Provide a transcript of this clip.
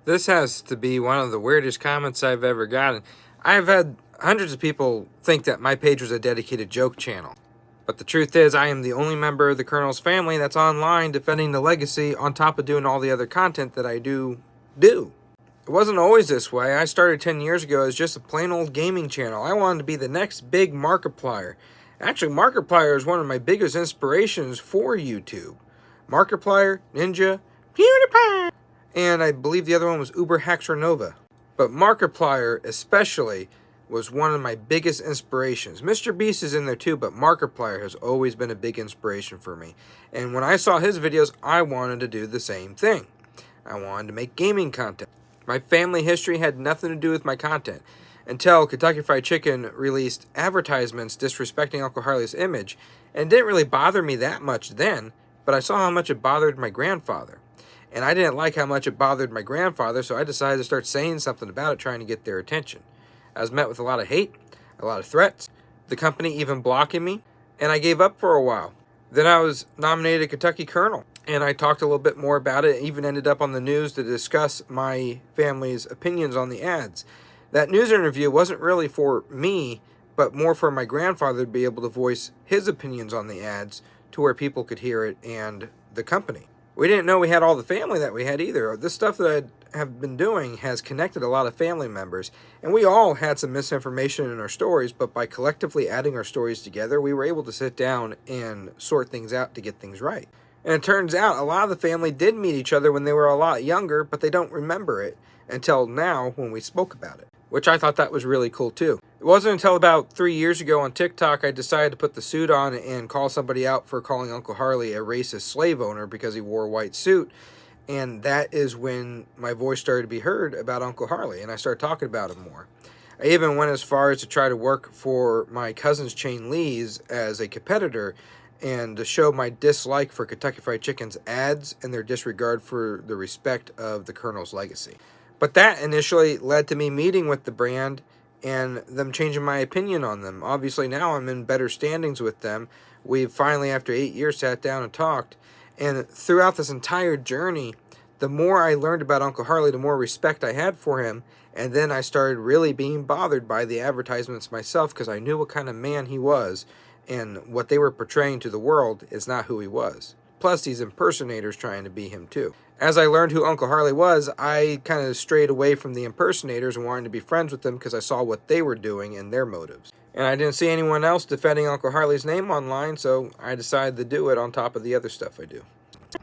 This has to be one of the weirdest comments I've ever gotten. I've had hundreds of people think that my page was a dedicated joke channel. But the truth is, I am the only member of the Colonel's family that's online defending the legacy on top of doing all the other content that I do. It wasn't always this way. I started 10 years ago as just a plain old gaming channel. I wanted to be the next big Markiplier. Actually, Markiplier is one of my biggest inspirations for YouTube. Markiplier, Ninja, PewDiePie, and I believe the other one was Uber Haxor Nova. But Markiplier especially was one of my biggest inspirations. Mr. Beast is in there too, but Markiplier has always been a big inspiration for me. And when I saw his videos, I wanted to do the same thing. I wanted to make gaming content. My family history had nothing to do with my content until Kentucky Fried Chicken released advertisements disrespecting Uncle Harley's image, and it didn't really bother me that much then, but I saw how much it bothered my grandfather. And I didn't like how much it bothered my grandfather, so I decided to start saying something about it, trying to get their attention. I was met with a lot of hate, a lot of threats, the company even blocking me, and I gave up for a while. Then I was nominated Kentucky Colonel, and I talked a little bit more about it, even ended up on the news to discuss my family's opinions on the ads. That news interview wasn't really for me, but more for my grandfather to be able to voice his opinions on the ads to where people could hear it and the company. We didn't know we had all the family that we had either. This stuff that I have been doing has connected a lot of family members, and we all had some misinformation in our stories, but by collectively adding our stories together, we were able to sit down and sort things out to get things right. And it turns out a lot of the family did meet each other when they were a lot younger, but they don't remember it until now when we spoke about it, which I thought that was really cool too. It wasn't until about 3 years ago on TikTok I decided to put the suit on and call somebody out for calling Uncle Harley a racist slave owner because he wore a white suit. And that is when my voice started to be heard about Uncle Harley, and I started talking about him more. I even went as far as to try to work for my cousin's Chain Lee's as a competitor and to show my dislike for Kentucky Fried Chicken's ads and their disregard for the respect of the Colonel's legacy. But that initially led to me meeting with the brand and them changing my opinion on them. Obviously now I'm in better standings with them. We've finally, after 8 years, sat down and talked. And throughout this entire journey, the more I learned about Uncle Harley, the more respect I had for him. And then I started really being bothered by the advertisements myself because I knew what kind of man he was. And what they were portraying to the world is not who he was. Plus these impersonators trying to be him too. As I learned who Uncle Harley was, I kind of strayed away from the impersonators and wanted to be friends with them because I saw what they were doing and their motives. And I didn't see anyone else defending Uncle Harley's name online, so I decided to do it on top of the other stuff I do.